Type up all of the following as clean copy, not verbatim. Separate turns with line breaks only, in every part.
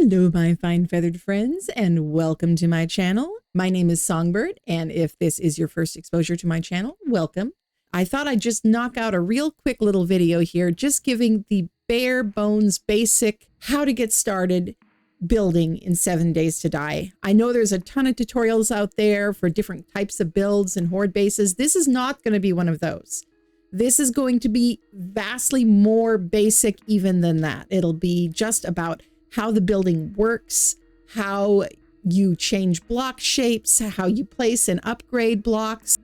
Hello, my fine feathered friends, and welcome to my channel. My name is Songbird, and if this is your first exposure to my channel, welcome. I thought I'd just knock out a real quick little video here, just giving the bare bones basic how to get started building in 7 Days to Die. I know there's a ton of tutorials out there for different types of builds and horde bases. This is not going to be one of those. This is going to be vastly more basic even than that. It'll be just about how the building works, how you change block shapes, how you place and upgrade blocks.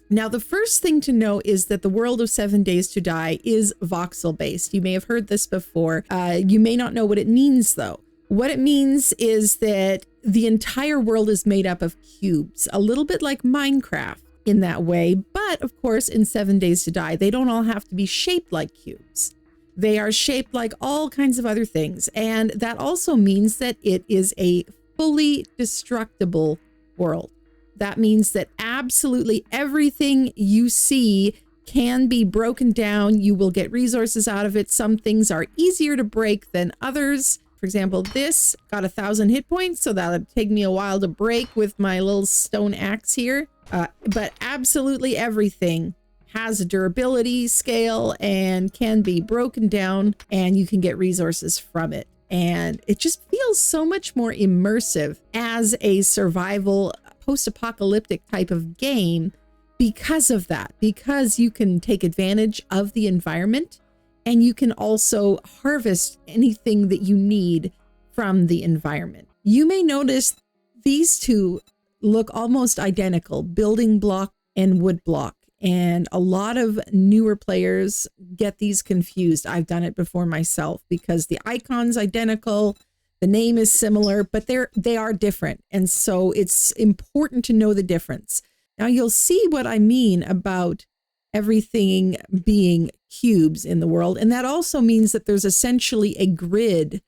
Now, the first thing to know is that the world of 7 Days to Die is voxel based. You may have heard this before. You may not know what it means though. What it means is that the entire world is made up of cubes, a little bit like Minecraft in that way. But of course, in 7 Days to Die, they don't all have to be shaped like cubes. They are shaped like all kinds of other things. And that also means that it is a fully destructible world. That means that absolutely everything you see can be broken down. You will get resources out of it. Some things are easier to break than others. For example, this got 1,000 hit points, so that would take me a while to break with my little stone axe here. But absolutely everything has a durability scale and can be broken down, and you can get resources from it. And it just feels so much more immersive as a survival post-apocalyptic type of game because of that, because you can take advantage of the environment and you can also harvest anything that you need from the environment. You may notice these two look almost identical, building block and wood block. And a lot of newer players get these confused. I've done it before myself because the icon's identical, the name is similar, but they are different. And so it's important to know the difference. Now you'll see what I mean about everything being cubes in the world. And that also means that there's essentially a grid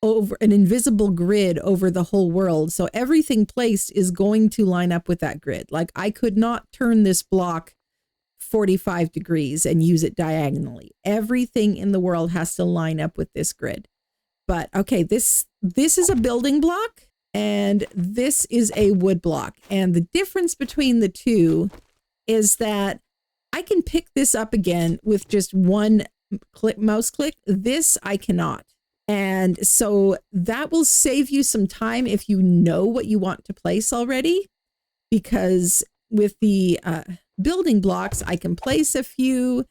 over an invisible grid over the whole world. So everything placed is going to line up with that grid. Like I could not turn this block 45 degrees and use it diagonally. Everything in the world has to line up with this grid. But okay, this is a building block and this is a wood block. And the difference between the two is that I can pick this up again with just one mouse click. This I cannot. And so that will save you some time if you know what you want to place already, because with the building blocks, I can place a few.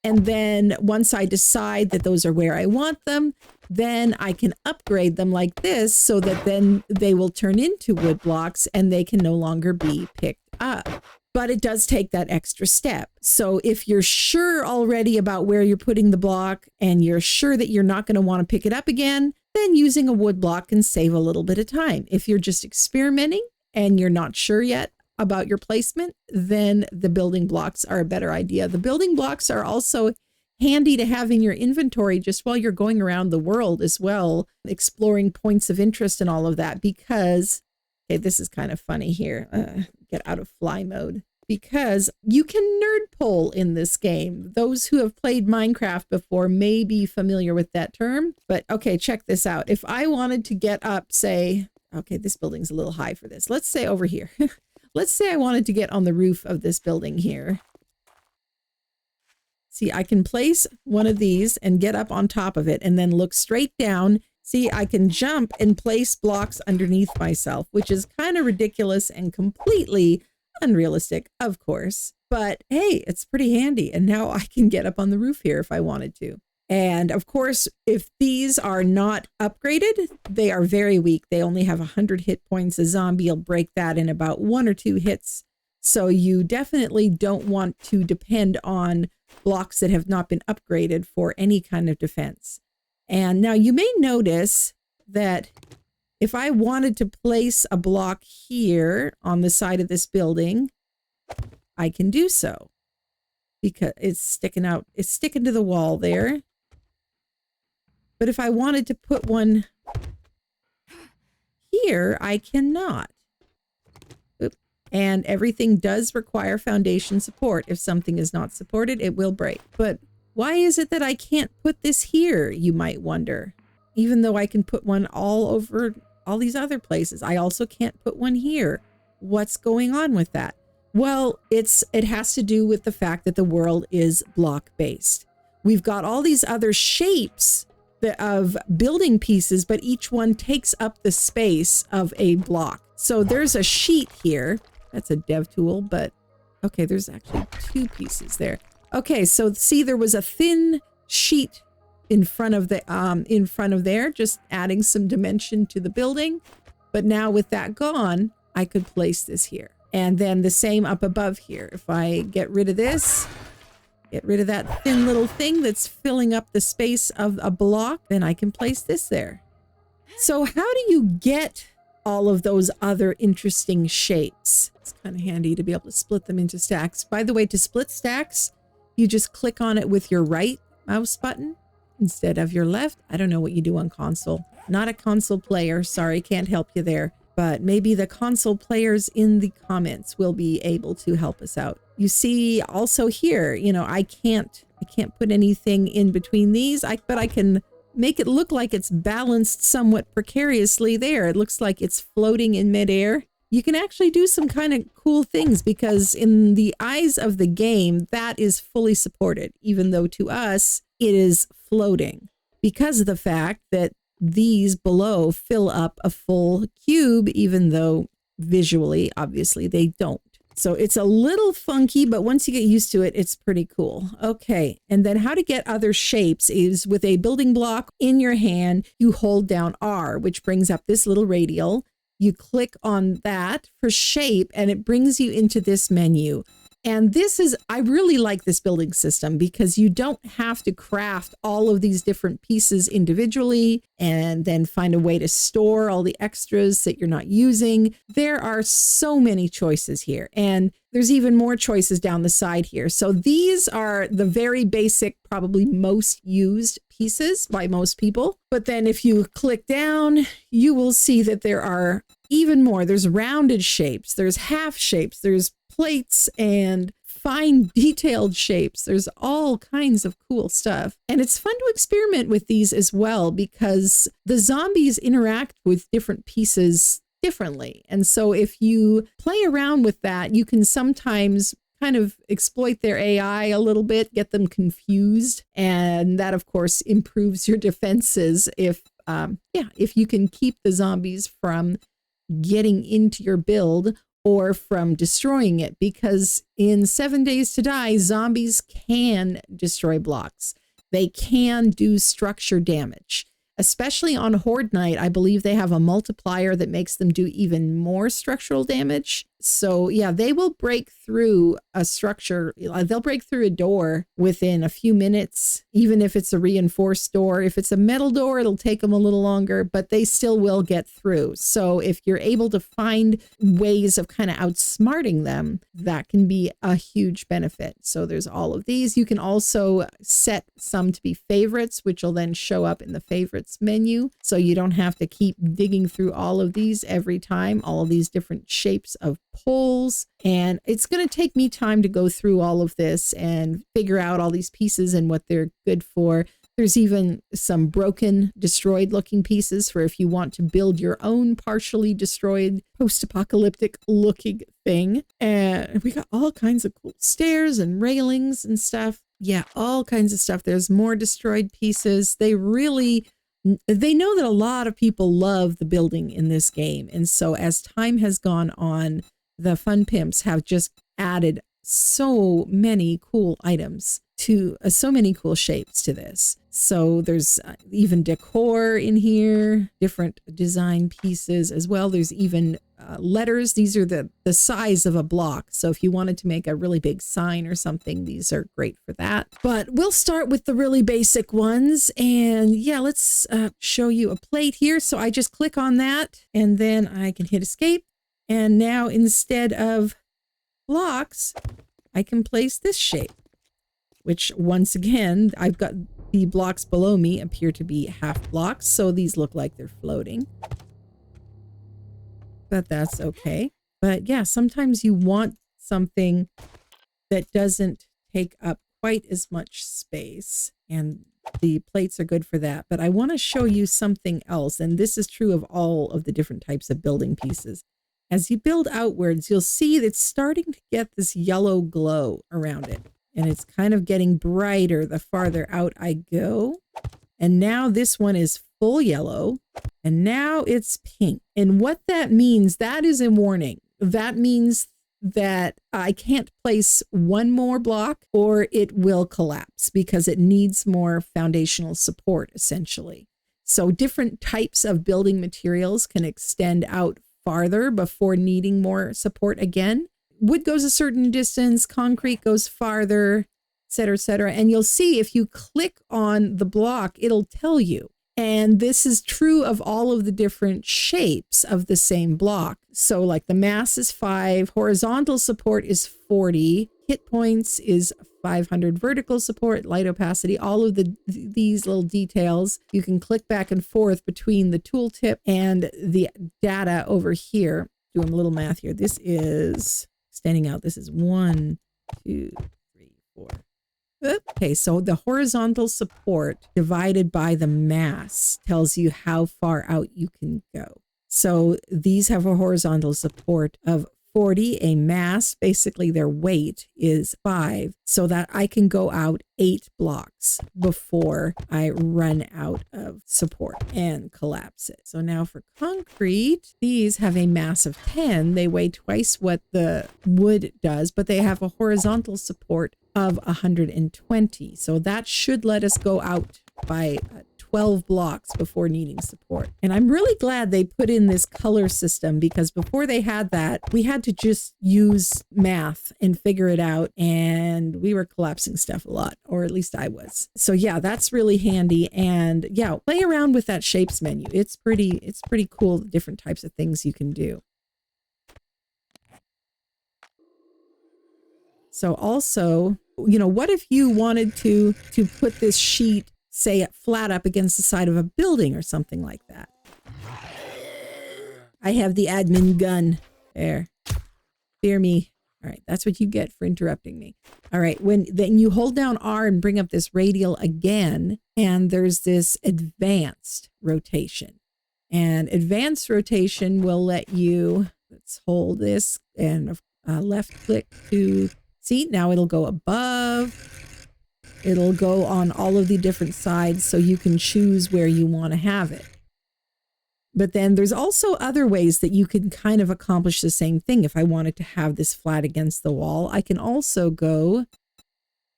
And then once I decide that those are where I want them, then I can upgrade them like this so that then they will turn into wood blocks and they can no longer be picked up. But it does take that extra step. So if you're sure already about where you're putting the block and you're sure that you're not going to want to pick it up again, then using a wood block can save a little bit of time. If you're just experimenting and you're not sure yet about your placement, then the building blocks are a better idea. The building blocks are also handy to have in your inventory just while you're going around the world as well, exploring points of interest and all of that, because, okay, this is kind of funny here. Get out of fly mode, because you can nerd pole in this game. Those who have played Minecraft before may be familiar with that term, but okay, check this out. If I wanted to get up, say, okay, this building's a little high for this. Let's say over here. Let's say I wanted to get on the roof of this building here. See, I can place one of these and get up on top of it and then look straight down. See, I can jump and place blocks underneath myself, which is kind of ridiculous and completely unrealistic, of course. But hey, it's pretty handy. And now I can get up on the roof here if I wanted to. And of course, if these are not upgraded, they are very weak. They only have 100 hit points. A zombie will break that in about 1 or 2 hits. So you definitely don't want to depend on blocks that have not been upgraded for any kind of defense. And now you may notice that if I wanted to place a block here on the side of this building, I can do so because it's sticking out. It's sticking to the wall there. But if I wanted to put one here, I cannot. Oop. And everything does require foundation support. If something is not supported, it will break. But why is it that I can't put this here, you might wonder? even though I can put one all over all these other places. I also can't put one here. What's going on with that? Well, it has to do with the fact that the world is block based. We've got all these other shapes of building pieces, but each one takes up the space of a block. So there's a sheet here. That's a dev tool, but okay, there's actually 2 pieces there. Okay, so see, there was a thin sheet in front of there, just adding some dimension to the building. But now with that gone, I could place this here. And then the same up above here. If I get rid of this, get rid of that thin little thing that's filling up the space of a block, then I can place this there. So how do you get all of those other interesting shapes? It's kind of handy to be able to split them into stacks. By the way, to split stacks, you just click on it with your right mouse button instead of your left. I don't know what you do on console. Not a console player. Sorry, can't help you there. But maybe the console players in the comments will be able to help us out. You see also here, you know, I can't put anything in between these, but I can make it look like it's balanced somewhat precariously there. It looks like it's floating in midair. You can actually do some kind of cool things because in the eyes of the game, that is fully supported, even though to us, it is floating because of the fact that these below fill up a full cube, even though visually, obviously, they don't. So it's a little funky, but once you get used to it, it's pretty cool. Okay, and then how to get other shapes is with a building block in your hand, you hold down R, which brings up this little radial. You click on that for shape, and it brings you into this menu. And this is, I really like this building system because you don't have to craft all of these different pieces individually and then find a way to store all the extras that you're not using. There are so many choices here, and there's even more choices down the side here. So these are the very basic, probably most used pieces by most people. But then if you click down, you will see that there are even more. There's rounded shapes, there's half shapes, there's plates and fine detailed shapes. There's all kinds of cool stuff. And it's fun to experiment with these as well because the zombies interact with different pieces differently. And so if you play around with that, you can sometimes kind of exploit their AI a little bit, get them confused. And that, of course, improves your defenses if you can keep the zombies from getting into your build or from destroying it, because in 7 Days to Die, zombies can destroy blocks. They can do structure damage, especially on Horde Night. I believe they have a multiplier that makes them do even more structural damage. So yeah, they will break through a structure. They'll break through a door within a few minutes, even if it's a reinforced door. If it's a metal door, it'll take them a little longer, but they still will get through. So if you're able to find ways of kind of outsmarting them, that can be a huge benefit. So there's all of these. You can also set some to be favorites, which will then show up in the favorites menu. So you don't have to keep digging through all of these every time, all of these different shapes of poles. And it's going to take me time to go through all of this and figure out all these pieces and what they're good for. There's even some broken, destroyed looking pieces for if you want to build your own partially destroyed post-apocalyptic looking thing. And we got all kinds of cool stairs and railings and stuff. Yeah, all kinds of stuff. There's more destroyed pieces. They know that a lot of people love the building in this game. And so as time has gone on, the Fun Pimps have just added so many cool items to so many cool shapes to this. So there's even decor in here, different design pieces as well. There's even letters. These are the size of a block. So if you wanted to make a really big sign or something, these are great for that. But we'll start with the really basic ones. And yeah, let's show you a plate here. So I just click on that and then I can hit escape. And now instead of blocks, I can place this shape, which once again, I've got the blocks below me appear to be half blocks. So these look like they're floating, but that's okay. But yeah, sometimes you want something that doesn't take up quite as much space. And The plates are good for that. But I want to show you something else. And this is true of all of the different types of building pieces. As you build outwards, you'll see that it's starting to get this yellow glow around it. And it's kind of getting brighter the farther out I go. And now this one is full yellow. And now it's pink. And what that means, that is a warning. That means that I can't place one more block or it will collapse because it needs more foundational support, essentially. So different types of building materials can extend out farther before needing more support again. Wood goes a certain distance, concrete goes farther, et cetera, et cetera. And you'll see if you click on the block, it'll tell you. And this is true of all of the different shapes of the same block. So like the mass is 5, horizontal support is 40, hit points is 500, vertical support, light opacity, all of these little details. You can click back and forth between the tooltip and the data over here. Doing a little math here. This is standing out. This is 1, 2, 3, 4. Okay, so the horizontal support divided by the mass tells you how far out you can go. So these have a horizontal support of 40, a mass, basically their weight is 5, so that I can go out 8 blocks before I run out of support and collapse it. So now for concrete, these have a mass of 10. They weigh twice what the wood does, but they have a horizontal support of 120. So that should let us go out by 12 blocks before needing support. And I'm really glad they put in this color system, because before they had that, we had to just use math and figure it out. And we were collapsing stuff a lot, or at least I was. So yeah, that's really handy. And yeah, play around with that shapes menu. It's pretty cool, the different types of things you can do. So also, you know, what if you wanted to put this sheet, say, flat up against the side of a building or something like that? I have the admin gun. There. Fear me. All right, that's what you get for interrupting me. All right, then you hold down R and bring up this radial again, and there's this advanced rotation. And advanced rotation will let you, let's hold this and left click to, see, now it'll go above. It'll go on all of the different sides, so you can choose where you want to have it. But then there's also other ways that you can kind of accomplish the same thing. If I wanted to have this flat against the wall, I can also go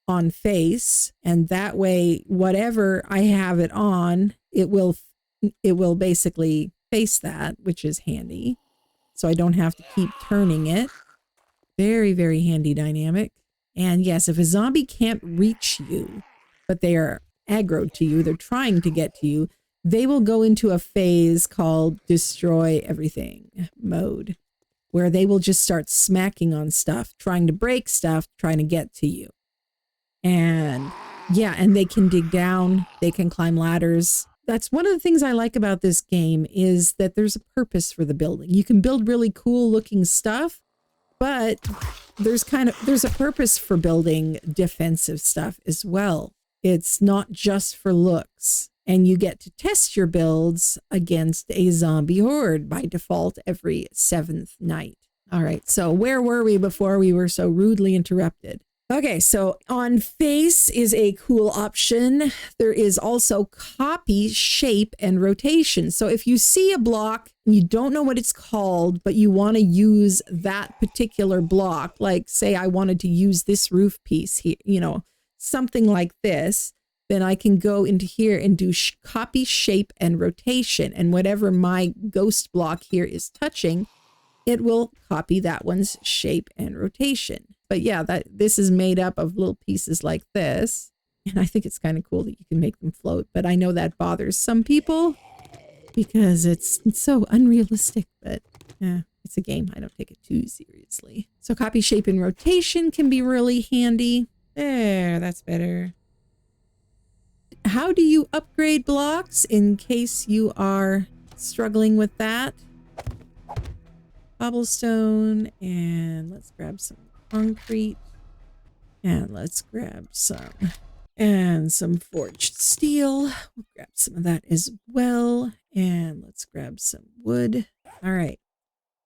on face, and that way, whatever I have it on, it will basically face that, which is handy. So I don't have to keep turning it. Very, very handy dynamic. And yes, if a zombie can't reach you, but they are aggroed to you, they're trying to get to you, they will go into a phase called destroy everything mode, where they will just start smacking on stuff, trying to break stuff, trying to get to you. And yeah, and they can dig down, they can climb ladders. That's one of the things I like about this game, is that there's a purpose for the building. You can build really cool looking stuff, but there's a purpose for building defensive stuff as well. It's not just for looks. And you get to test your builds against a zombie horde by default every 7th night. All right, so where were we before we were so rudely interrupted? Okay, so on face is a cool option. There is also copy, shape, and rotation. So if you see a block and you don't know what it's called, but you want to use that particular block, like say I wanted to use this roof piece here, you know, something like this, then I can go into here and do copy, shape, and rotation. And whatever my ghost block here is touching, it will copy that one's shape and rotation. But yeah, this is made up of little pieces like this. And I think it's kind of cool that you can make them float. But I know that bothers some people because it's so unrealistic. But yeah, it's a game. I don't take it too seriously. So copy, shape, and rotation can be really handy. There, that's better. How do you upgrade blocks in case you are struggling with that? Cobblestone, and let's grab some concrete, and let's grab some And some forged steel. We'll grab some of that as well. And let's grab some wood. All right.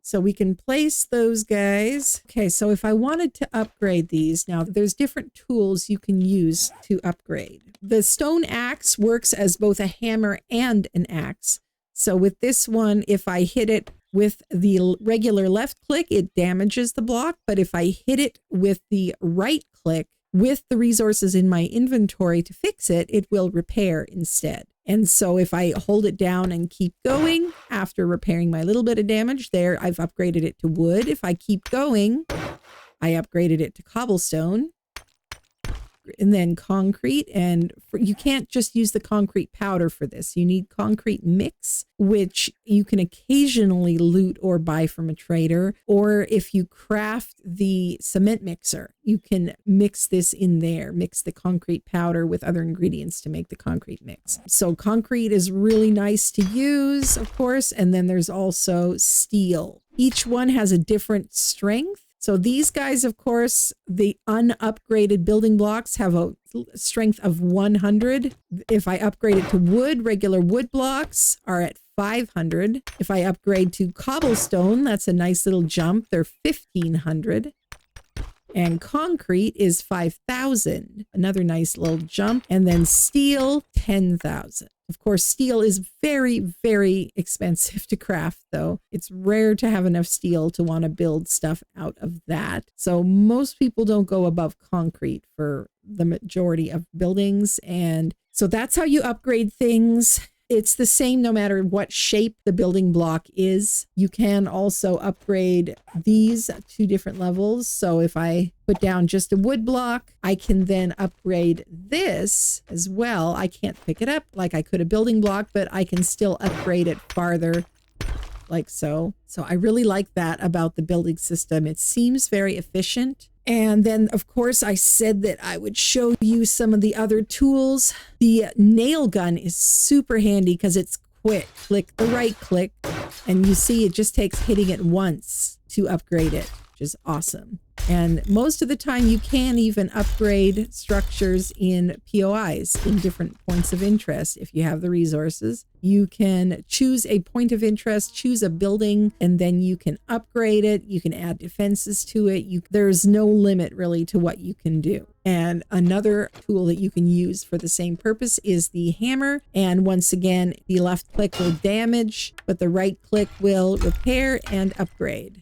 So we can place those guys. Okay, so if I wanted to upgrade these, now there's different tools you can use to upgrade. The stone axe works as both a hammer and an axe. So with this one, if I hit it with the regular left click, it damages the block. But if I hit it with the right click, with the resources in my inventory to fix it, it will repair instead. And so if I hold it down and keep going after repairing my little bit of damage there, I've upgraded it to wood. If I keep going, I upgraded it to cobblestone and then concrete. And you can't just use the concrete powder for this. You need concrete mix, which you can occasionally loot or buy from a trader. Or if you craft the cement mixer, you can mix this in there, mix the concrete powder with other ingredients to make the concrete mix. So concrete is really nice to use, of course. And then there's also steel. Each one has a different strength. So these guys, of course, the unupgraded building blocks have a strength of 100. If I upgrade it to wood, regular wood blocks are at 500. If I upgrade to cobblestone, that's a nice little jump. They're 1500. And concrete is 5,000. Another nice little jump. And then steel, 10,000. Of course, steel is very, very expensive to craft, though. It's rare to have enough steel to want to build stuff out of that. So most people don't go above concrete for the majority of buildings. And so that's how you upgrade things. It's the same no matter what shape the building block is. You can also upgrade these to different levels. So if I put down just a wood block, I can then upgrade this as well. I can't pick it up like I could a building block, but I can still upgrade it farther like so. So I really like that about the building system. It seems very efficient. And then, of course, I said that I would show you some of the other tools. The nail gun is super handy because it's quick. Click the right click, and you see it just takes hitting it once to upgrade it, which is awesome. And most of the time you can even upgrade structures in POIs, in different points of interest. If you have the resources, you can choose a point of interest, choose a building, and then you can upgrade it. You can add defenses to it. There's no limit really to what you can do. And another tool that you can use for the same purpose is the hammer. And once again, the left click will damage, but the right click will repair and upgrade.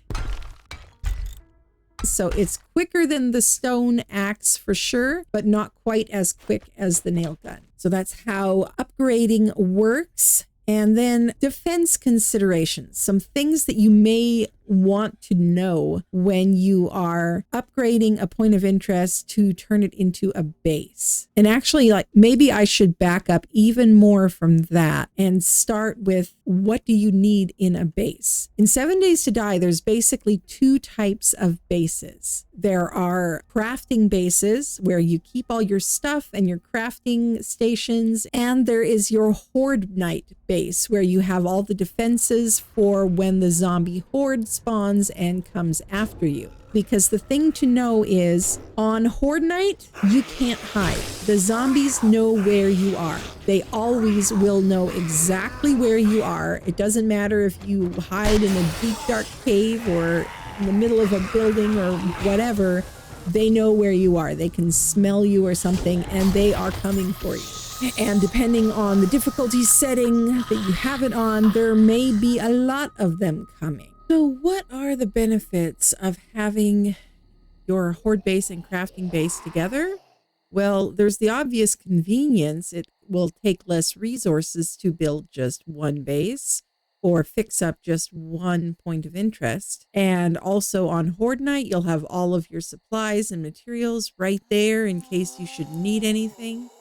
So it's quicker than the stone axe for sure, but not quite as quick as the nail gun. So that's how upgrading works. And then defense considerations, some things that you may want to know when you are upgrading a point of interest to turn it into a base. And actually, like, maybe I should back up even more from that and start with, what do you need in a base? In 7 Days to Die, there's basically two types of bases. There are crafting bases where you keep all your stuff and your crafting stations, and there is your Horde Night base where you have all the defenses for when the zombie horde spawns and comes after you. Because the thing to know is, on Horde Night, you can't hide. The zombies know where you are. They always will know exactly where you are. It doesn't matter if you hide in a deep, dark cave or in the middle of a building or whatever. They know where you are. They can smell you or something, and they are coming for you. And depending on the difficulty setting that you have it on, there may be a lot of them coming. So what are the benefits of having your horde base and crafting base together? Well, there's the obvious convenience. It will take less resources to build just one base or fix up just one point of interest. And also on Horde Night, you'll have all of your supplies and materials right there in case you should need anything.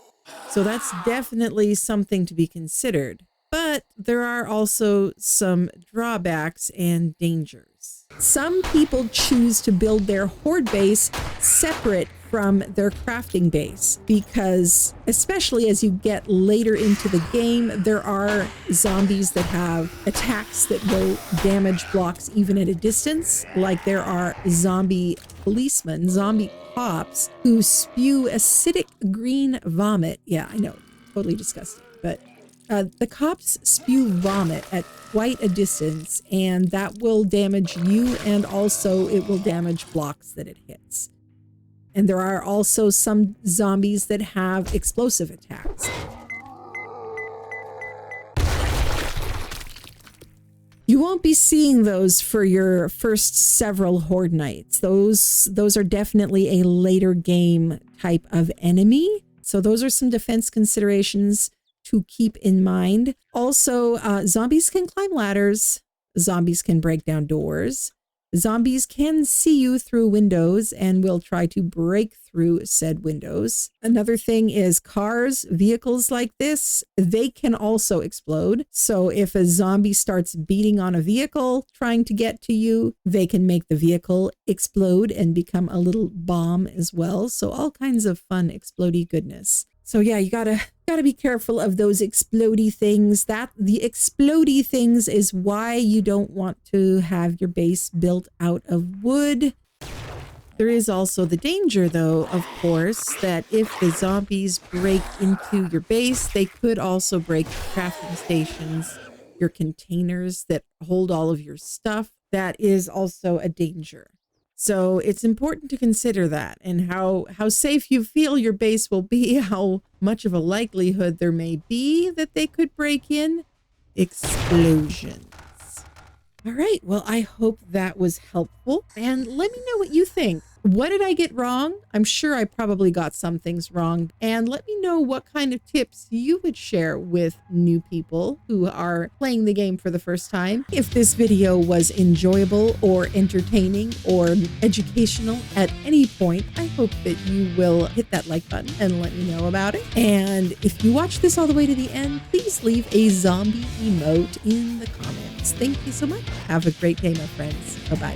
So that's definitely something to be considered. But there are also some drawbacks and dangers. Some people choose to build their horde base separate from their crafting base, because especially as you get later into the game, there are zombies that have attacks that will damage blocks even at a distance. Like there are zombie policemen, zombie cops who spew acidic green vomit. Yeah, I know, totally disgusting, but the cops spew vomit at quite a distance, and that will damage you, and also it will damage blocks that it hits. And there are also some zombies that have explosive attacks. You won't be seeing those for your first several horde nights. Those are definitely a later game type of enemy. So those are some defense considerations to keep in mind. Also, zombies can climb ladders. Zombies can break down doors. Zombies can see you through windows and will try to break through said windows. Another thing is cars, vehicles like this, they can also explode. So if a zombie starts beating on a vehicle trying to get to you, they can make the vehicle explode and become a little bomb as well. So all kinds of fun explodey goodness. So yeah, you gotta be careful of those explodey things. The explodey things is why you don't want to have your base built out of wood. There is also the danger, though, of course, that if the zombies break into your base, they could also break your crafting stations, your containers that hold all of your stuff. That is also a danger. So it's important to consider that, and how safe you feel your base will be, how much of a likelihood there may be that they could break in. Explosions. All right, well, I hope that was helpful, and let me know what you think. What did I get wrong? I'm sure I probably got some things wrong. And let me know what kind of tips you would share with new people who are playing the game for the first time. If this video was enjoyable or entertaining or educational at any point, I hope that you will hit that like button and let me know about it. And if you watch this all the way to the end, please leave a zombie emote in the comments. Thank you so much. Have a great day, my friends. Bye-bye.